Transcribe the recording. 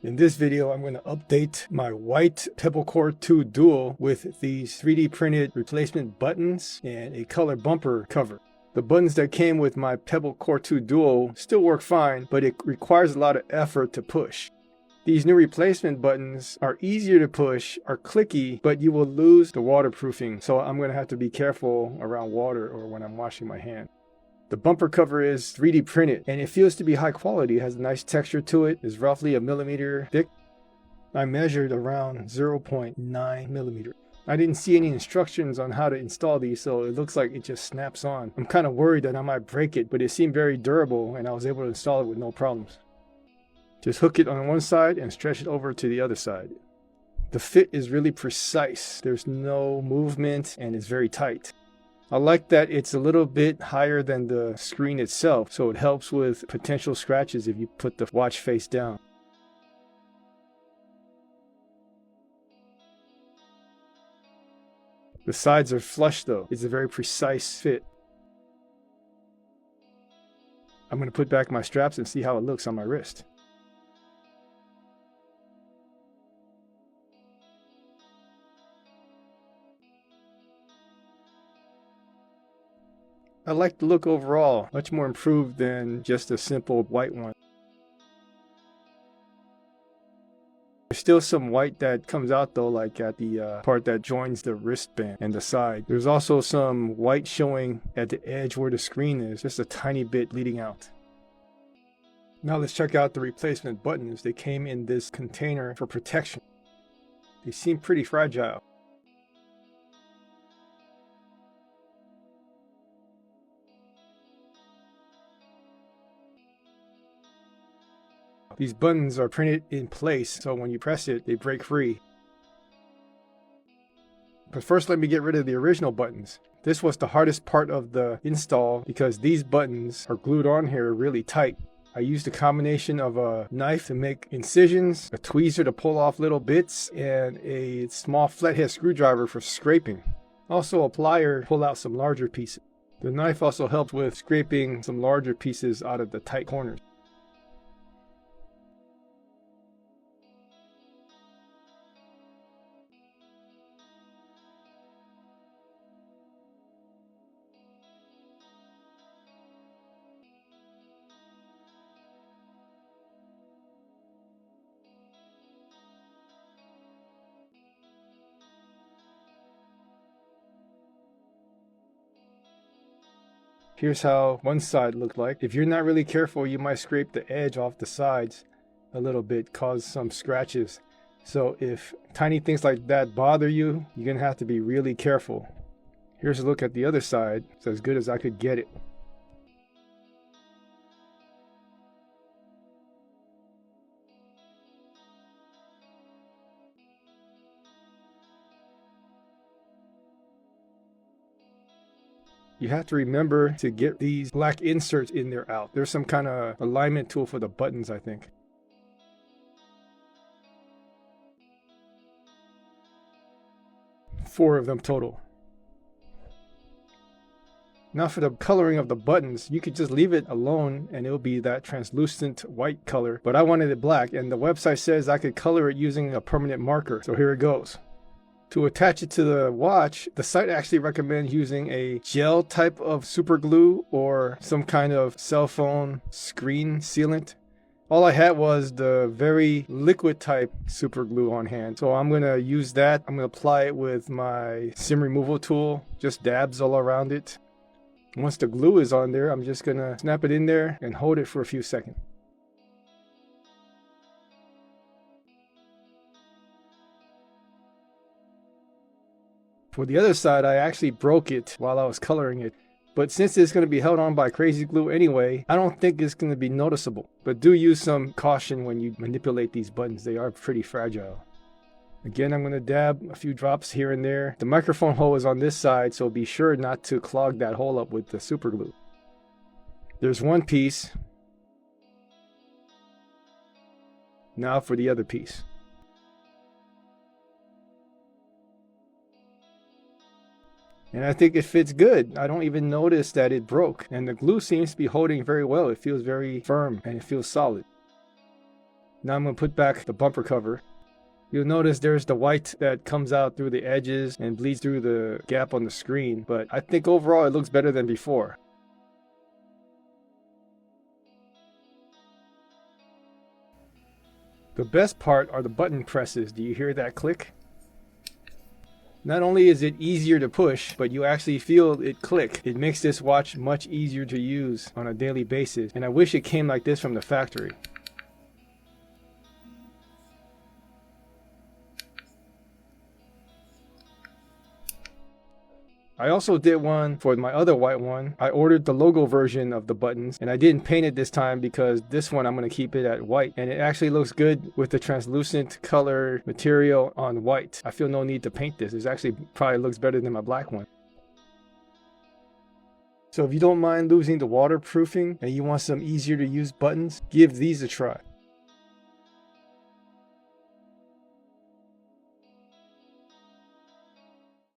In this video, I'm going to update my white pebblecore 2 Dual with these 3D printed replacement buttons and a color bumper cover. The buttons that came with my pebblecore 2 Dual still work fine, but it requires a lot of effort to push. These new replacement buttons are easier to push, are clicky, but you will lose the waterproofing, so I'm going to have to be careful around water or when I'm washing my hand. The bumper cover is 3D printed and it feels to be high quality. It has a nice texture to it. It's roughly 1 millimeter thick. I measured around 0.9 millimeter. I didn't see any instructions on how to install these, so it looks like it just snaps on. I'm kind of worried that I might break it, but it seemed very durable and I was able to install it with no problems. Just hook it on one side and stretch it over to the other side. The fit is really precise. There's no movement and it's very tight. I like that it's a little bit higher than the screen itself, so it helps with potential scratches if you put the watch face down. The sides are flush though. It's a very precise fit. I'm going to put back my straps and see how it looks on my wrist. I like the look overall, much more improved than just a simple white one. There's still some white that comes out though, like at the part that joins the wristband and the side. There's also some white showing at the edge where the screen is, just a tiny bit bleeding out. Now let's check out the replacement buttons. They came in this container for protection. They seem pretty fragile. These buttons are printed in place, so when you press it, they break free. But first, let me get rid of the original buttons. This was the hardest part of the install because these buttons are glued on here really tight. I used a combination of a knife to make incisions, a tweezer to pull off little bits, and a small flathead screwdriver for scraping. Also a plier to pull out some larger pieces. The knife also helped with scraping some larger pieces out of the tight corners. Here's how one side looked like. If you're not really careful, you might scrape the edge off the sides a little bit, cause some scratches. So if tiny things like that bother you, you're gonna have to be really careful. Here's a look at the other side. It's as good as I could get it. You have to remember to get these black inserts in there out. There's some kind of alignment tool for the buttons, I think. Four of them total. Now for the coloring of the buttons, you could just leave it alone and it'll be that translucent white color. But I wanted it black, and the website says I could color it using a permanent marker. So here it goes. To attach it to the watch, the site actually recommends using a gel type of super glue or some kind of cell phone screen sealant. All I had was the very liquid type super glue on hand. So I'm going to use that. I'm going to apply it with my sim removal tool, just dabs all around it. Once the glue is on there, I'm just going to snap it in there and hold it for a few seconds. For the other side, I actually broke it while I was coloring it. But since it's going to be held on by crazy glue anyway, I don't think it's going to be noticeable. But do use some caution when you manipulate these buttons. They are pretty fragile. Again, I'm going to dab a few drops here and there. The microphone hole is on this side, so be sure not to clog that hole up with the super glue. There's one piece. Now for the other piece. And I think it fits good. I don't even notice that it broke. And the glue seems to be holding very well. It feels very firm and it feels solid. Now I'm going to put back the bumper cover. You'll notice there's the white that comes out through the edges and bleeds through the gap on the screen, but I think overall it looks better than before. The best part are the button presses. Do you hear that click? Not only is it easier to push, but you actually feel it click. It makes this watch much easier to use on a daily basis, and I wish it came like this from the factory. I also did one for my other white one. I ordered the logo version of the buttons, and I didn't paint it this time because this one I'm going to keep it at white, and it actually looks good with the translucent color material on white. I feel no need to paint this. It actually probably looks better than my black one. So if you don't mind losing the waterproofing and you want some easier to use buttons, give these a try.